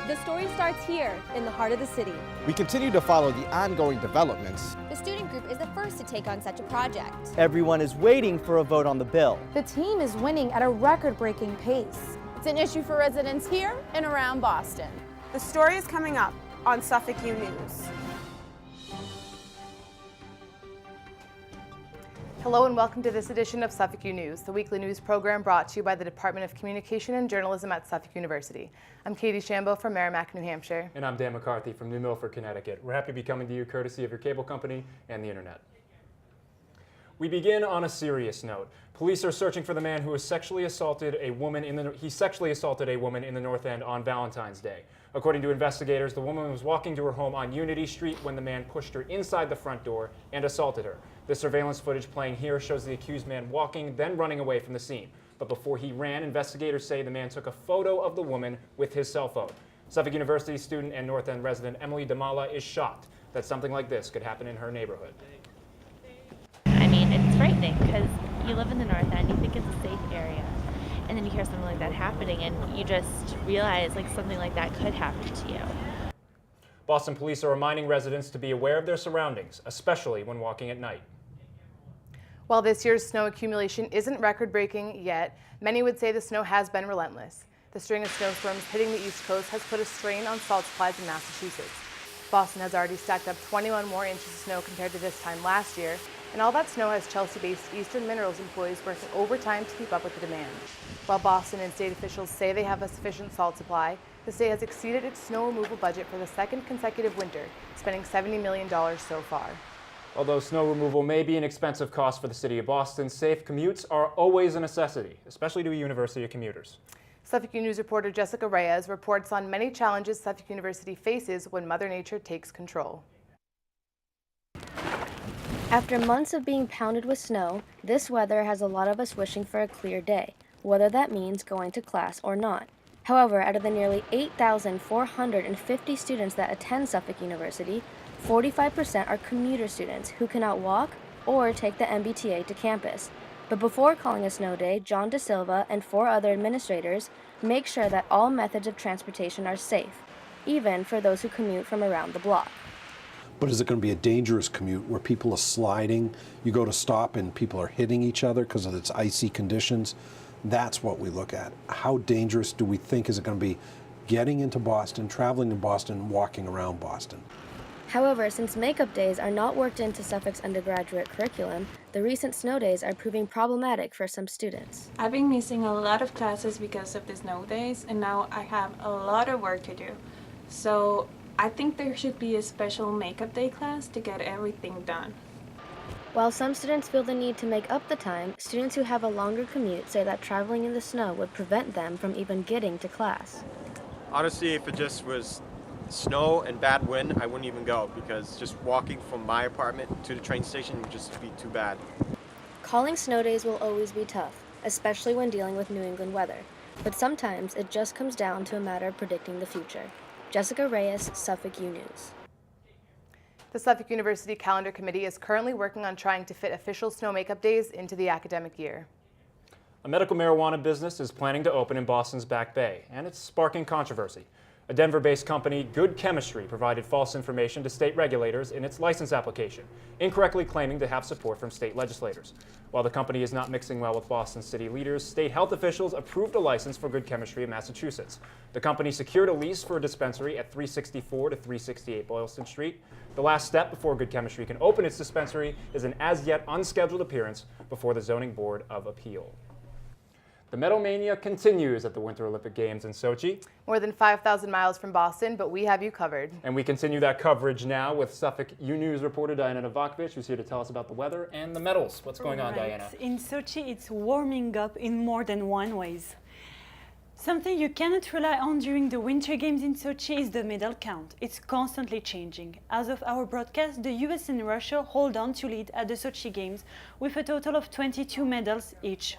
The story starts here, in the heart of the city. We continue to follow the ongoing developments. The student group is the first to take on such a project. Everyone is waiting for a vote on the bill. The team is winning at a record-breaking pace. It's an issue for residents here and around Boston. The story is coming up on Suffolk U News. Hello and welcome to this edition of Suffolk U News, the weekly news program brought to you by the Department of Communication and Journalism at Suffolk University. I'm Katie Shambo from Merrimack, New Hampshire. And I'm Dan McCarthy from New Milford, Connecticut. We're happy to be coming to you courtesy of your cable company and the internet. We begin on a serious note. Police are searching for the man who sexually assaulted a woman in the North End on Valentine's Day. According to investigators, the woman was walking to her home on Unity Street when the man pushed her inside the front door and assaulted her. The surveillance footage playing here shows the accused man walking, then running away from the scene. But before he ran, investigators say the man took a photo of the woman with his cell phone. Suffolk University student and North End resident Emily Damala is shocked that something like this could happen in her neighborhood. I mean, it's frightening because you live in the North End, you think it's a safe area, and then you hear something like that happening and you just realize like something like that could happen to you. Boston police are reminding residents to be aware of their surroundings, especially when walking at night. While this year's snow accumulation isn't record-breaking yet, many would say the snow has been relentless. The string of snowstorms hitting the East Coast has put a strain on salt supplies in Massachusetts. Boston has already stacked up 21 more inches of snow compared to this time last year, and all that snow has Chelsea-based Eastern Minerals employees working overtime to keep up with the demand. While Boston and state officials say they have a sufficient salt supply, the state has exceeded its snow removal budget for the second consecutive winter, spending $70 million so far. Although snow removal may be an expensive cost for the city of Boston, safe commutes are always a necessity, especially to university commuters. Suffolk U News reporter Jessica Reyes reports on many challenges Suffolk University faces when Mother Nature takes control. After months of being pounded with snow, this weather has a lot of us wishing for a clear day, whether that means going to class or not. However, out of the nearly 8,450 students that attend Suffolk University, 45% are commuter students who cannot walk or take the MBTA to campus. But before calling a snow day, John De Silva and 4 other administrators make sure that all methods of transportation are safe, even for those who commute from around the block. But is it going to be a dangerous commute where people are sliding, you go to stop and people are hitting each other because of its icy conditions? That's what we look at. How dangerous do we think is it going to be getting into Boston, traveling to Boston, walking around Boston? However, since makeup days are not worked into Suffolk's undergraduate curriculum, the recent snow days are proving problematic for some students. I've been missing a lot of classes because of the snow days, and now I have a lot of work to do. So I think there should be a special makeup day class to get everything done. While some students feel the need to make up the time, students who have a longer commute say that traveling in the snow would prevent them from even getting to class. Honestly, if it just was snow and bad wind, I wouldn't even go because just walking from my apartment to the train station would just be too bad. Calling snow days will always be tough, especially when dealing with New England weather. But sometimes it just comes down to a matter of predicting the future. Jessica Reyes, Suffolk U News. The Suffolk University Calendar Committee is currently working on trying to fit official snow makeup days into the academic year. A medical marijuana business is planning to open in Boston's Back Bay, and it's sparking controversy. A Denver-based company, Good Chemistry, provided false information to state regulators in its license application, incorrectly claiming to have support from state legislators. While the company is not mixing well with Boston city leaders, state health officials approved a license for Good Chemistry in Massachusetts. The company secured a lease for a dispensary at 364 to 368 Boylston Street. The last step before Good Chemistry can open its dispensary is an as-yet unscheduled appearance before the Zoning Board of Appeal. The Medal Mania continues at the Winter Olympic Games in Sochi. More than 5,000 miles from Boston, but we have you covered. And we continue that coverage now with Suffolk U News reporter Diana Novakovic, who's here to tell us about the weather and the medals. What's going on, Diana? In Sochi, it's warming up in more than one ways. Something you cannot rely on during the Winter Games in Sochi is the medal count. It's constantly changing. As of our broadcast, the US and Russia hold on to lead at the Sochi Games with a total of 22 medals each.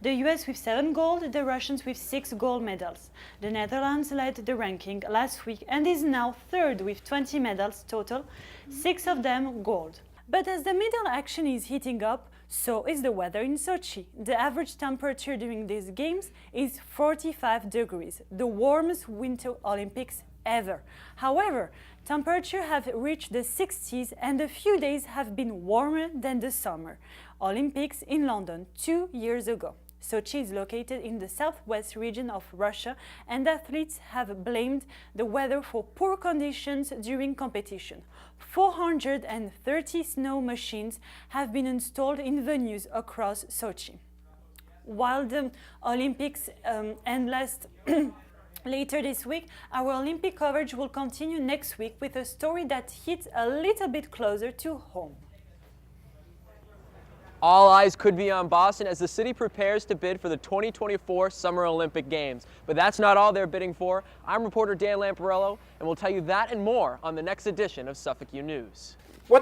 The US with 7 gold, the Russians with 6 gold medals. The Netherlands led the ranking last week and is now third with 20 medals total, 6 of them gold. But as the medal action is heating up, so is the weather in Sochi. The average temperature during these games is 45 degrees, the warmest Winter Olympics ever. However, temperatures have reached the 60s and a few days have been warmer than the summer Olympics in London 2 years ago. Sochi is located in the southwest region of Russia, and athletes have blamed the weather for poor conditions during competition. 430 snow machines have been installed in venues across Sochi. While the Olympics end later this week, our Olympic coverage will continue next week with a story that hits a little bit closer to home. All eyes could be on Boston as the city prepares to bid for the 2024 Summer Olympic Games. But that's not all they're bidding for. I'm reporter Dan Lamparello, and we'll tell you that and more on the next edition of Suffolk U News.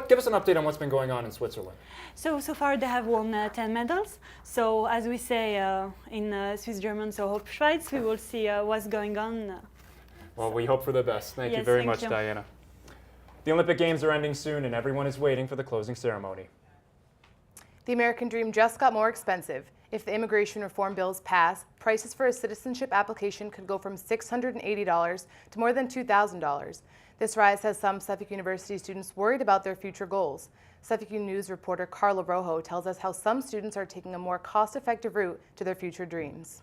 Give us an update on what's been going on in Switzerland. So far they have won 10 medals. So as we say in Swiss German, so hope Schweiz, we will see what's going on. Well, we hope for the best. Thank you very much, Diana. The Olympic Games are ending soon, and everyone is waiting for the closing ceremony. The American dream just got more expensive. If the immigration reform bills pass, prices for a citizenship application could go from $680 to more than $2,000. This rise has some Suffolk University students worried about their future goals. Suffolk U News reporter Carla Rojo tells us how some students are taking a more cost-effective route to their future dreams.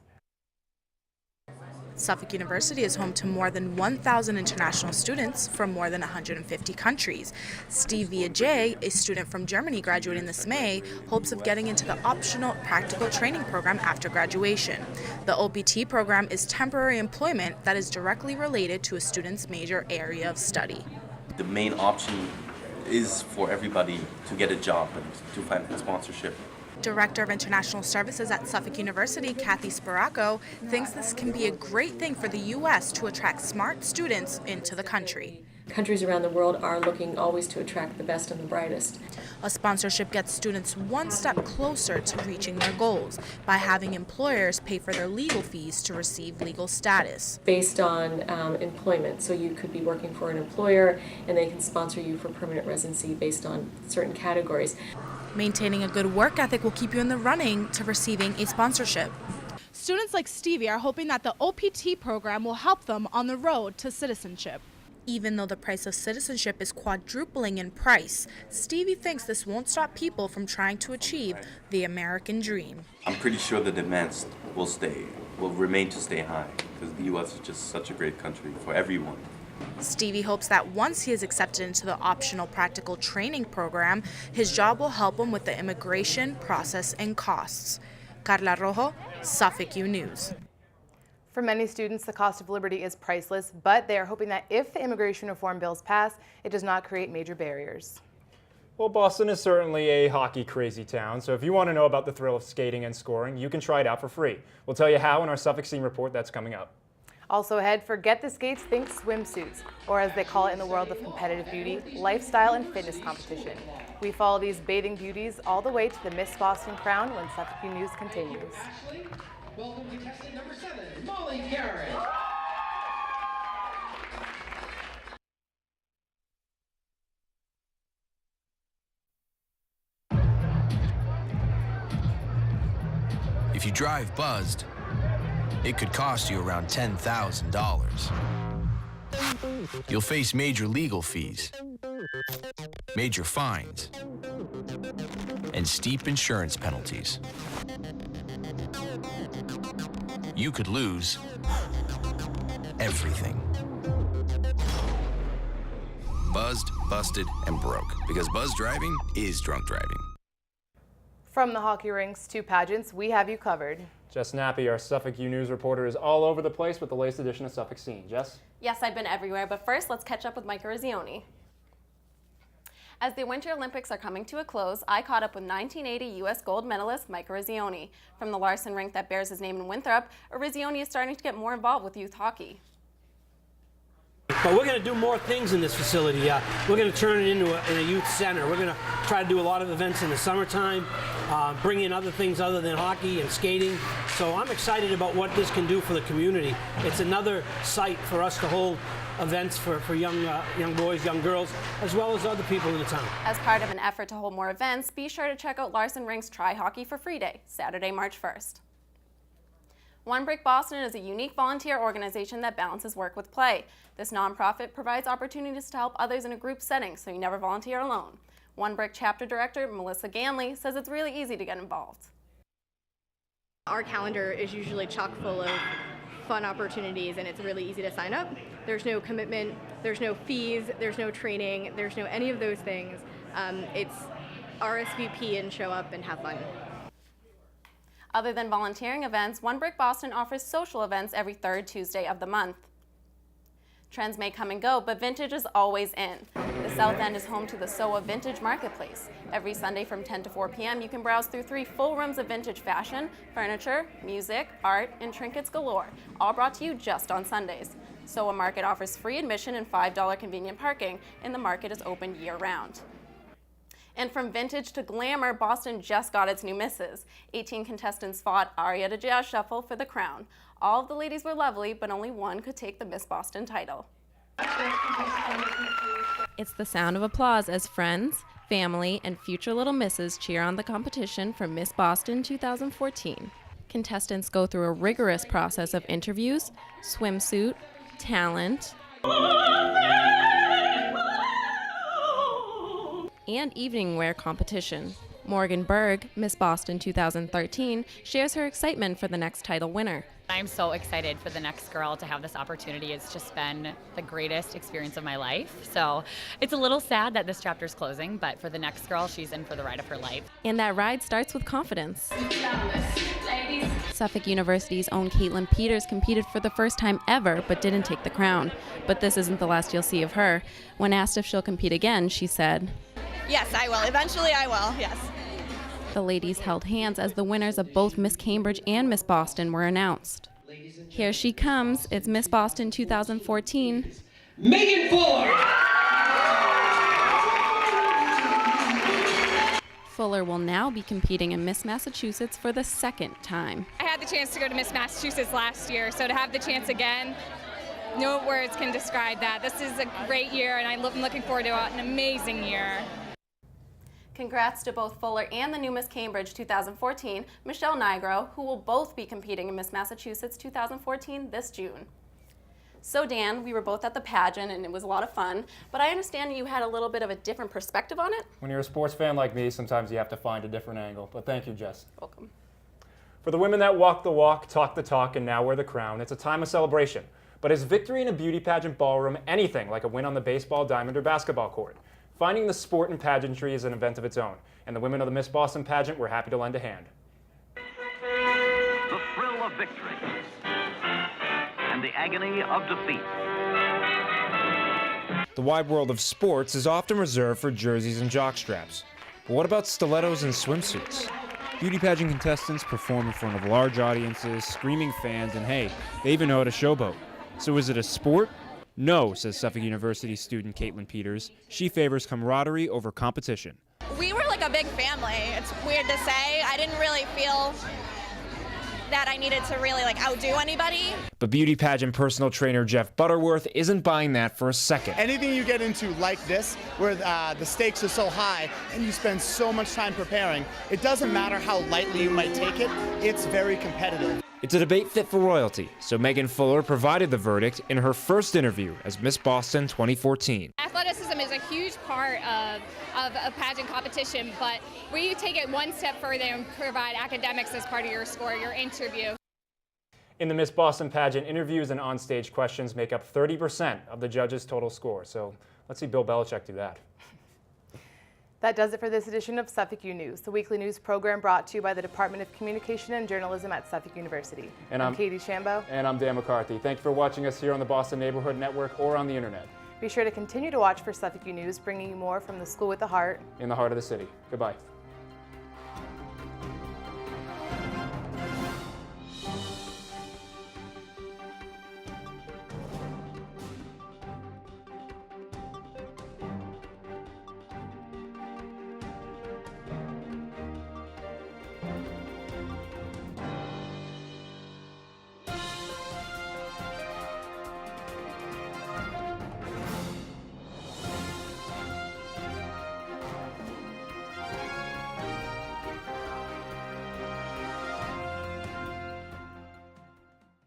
Suffolk University is home to more than 1,000 international students from more than 150 countries. Steve Viajay, a student from Germany graduating this May, hopes of getting into the optional practical training program after graduation. The OPT program is temporary employment that is directly related to a student's major area of study. The main option is for everybody to get a job and to find sponsorship. Director of International Services at Suffolk University, Kathy Sparaco, thinks this can be a great thing for the U.S. to attract smart students into the country. Countries around the world are looking always to attract the best and the brightest. A sponsorship gets students one step closer to reaching their goals by having employers pay for their legal fees to receive legal status. Based on employment, so you could be working for an employer and they can sponsor you for permanent residency based on certain categories. Maintaining a good work ethic will keep you in the running to receiving a sponsorship. Students like Stevie are hoping that the OPT program will help them on the road to citizenship. Even though the price of citizenship is quadrupling in price, Stevie thinks this won't stop people from trying to achieve the American dream. I'm pretty sure the demands will remain to stay high, because the U.S. is just such a great country for everyone. Stevie hopes that once he is accepted into the optional practical training program, his job will help him with the immigration process and costs. Carla Rojo, Suffolk U News. For many students, the cost of liberty is priceless, but they are hoping that if the immigration reform bills pass, it does not create major barriers. Well, Boston is certainly a hockey-crazy town, so if you want to know about the thrill of skating and scoring, you can try it out for free. We'll tell you how in our Suffolk Scene Report that's coming up. Also ahead, forget the skates, think swimsuits, or as they call it in the world of competitive beauty, lifestyle and fitness competition. We follow these bathing beauties all the way to the Miss Boston crown when Suffolk U News continues. Welcome to contestant number 7, Molly Garrett. If you drive buzzed, it could cost you around $10,000. You'll face major legal fees, major fines, and steep insurance penalties. You could lose everything. Buzzed, busted, and broke, because buzz driving is drunk driving. From the hockey rinks to pageants, we have you covered. Jess Nappy, our Suffolk U News reporter, is all over the place with the latest edition of Suffolk Scene. Jess? Yes, I've been everywhere, but first let's catch up with Micah Rizzioni. As the Winter Olympics are coming to a close, I caught up with 1980 U.S. gold medalist Micah Rizzioni. From the Larson rink that bears his name in Winthrop, Rizzioni is starting to get more involved with youth hockey. But we're going to do more things in this facility. We're going to turn it into a youth center. We're going to try to do a lot of events in the summertime, bring in other things other than hockey and skating. So I'm excited about what this can do for the community. It's another site for us to hold events for young boys, young girls, as well as other people in the town. As part of an effort to hold more events, be sure to check out Larson Rink's Try Hockey for Free Day, Saturday, March 1st. One Brick Boston is a unique volunteer organization that balances work with play. This nonprofit provides opportunities to help others in a group setting, so you never volunteer alone. One Brick chapter director Melissa Ganley says it's really easy to get involved. Our calendar is usually chock full of fun opportunities, and it's really easy to sign up. There's no commitment, there's no fees, there's no training, there's no any of those things. It's RSVP and show up and have fun. Other than volunteering events, One Brick Boston offers social events every third Tuesday of the month. Trends may come and go, but vintage is always in. The South End is home to the SOA Vintage Marketplace. Every Sunday from 10 to 4 p.m. you can browse through 3 full rooms of vintage fashion, furniture, music, art, and trinkets galore, all brought to you just on Sundays. SOA Market offers free admission and $5 convenient parking, and the market is open year-round. And from vintage to glamour, Boston just got its new misses. 18 contestants fought aria to jazz shuffle for the crown. All of the ladies were lovely, but only one could take the Miss Boston title. It's the sound of applause as friends, family, and future little misses cheer on the competition for Miss Boston 2014. Contestants go through a rigorous process of interviews, swimsuit, talent, and evening wear competition. Morgan Berg, Miss Boston 2013, shares her excitement for the next title winner. I'm so excited for the next girl to have this opportunity. It's just been the greatest experience of my life. So it's a little sad that this chapter's closing, but for the next girl, she's in for the ride of her life. And that ride starts with confidence. Suffolk University's own Caitlin Peters competed for the first time ever, but didn't take the crown. But this isn't the last you'll see of her. When asked if she'll compete again, she said, "Yes, I will. Eventually I will, yes." The ladies held hands as the winners of both Miss Cambridge and Miss Boston were announced. Here she comes. It's Miss Boston 2014. Megan Fuller! Fuller will now be competing in Miss Massachusetts for the second time. I had the chance to go to Miss Massachusetts last year, so to have the chance again, no words can describe that. This is a great year, and I'm looking forward to an amazing year. Congrats to both Fuller and the new Miss Cambridge 2014, Michelle Nigro, who will both be competing in Miss Massachusetts 2014 this June. So Dan, we were both at the pageant and it was a lot of fun, but I understand you had a little bit of a different perspective on it? When you're a sports fan like me, sometimes you have to find a different angle, but thank you, Jess. Welcome. For the women that walk the walk, talk the talk, and now wear the crown, it's a time of celebration. But is victory in a beauty pageant ballroom anything like a win on the baseball diamond or basketball court? Finding the sport in pageantry is an event of its own, and the women of the Miss Boston pageant were happy to lend a hand. The thrill of victory and the agony of defeat. The wide world of sports is often reserved for jerseys and jockstraps. But what about stilettos and swimsuits? Beauty pageant contestants perform in front of large audiences, screaming fans, and hey, they even know how to showboat. So is it a sport? No, says Suffolk University student Caitlin Peters. She favors camaraderie over competition. We were like a big family. It's weird to say. I didn't really feel that I needed to really outdo anybody. But beauty pageant personal trainer Jeff Butterworth isn't buying that for a second. Anything you get into like this, where the stakes are so high and you spend so much time preparing, it doesn't matter how lightly you might take it, it's very competitive. It's a debate fit for royalty, so Megan Fuller provided the verdict in her first interview as Miss Boston 2014. Athleticism is a huge part of a pageant competition, but we take it one step further and provide academics as part of your score, your interview. In the Miss Boston pageant, interviews and onstage questions make up 30% of the judges' total score, so let's see Bill Belichick do that. That does it for this edition of Suffolk U News, the weekly news program brought to you by the Department of Communication and Journalism at Suffolk University. And I'm Katie Shambo. And I'm Dan McCarthy. Thank you for watching us here on the Boston Neighborhood Network or on the internet. Be sure to continue to watch for Suffolk U News, bringing you more from the school with the heart. In the heart of the city. Goodbye.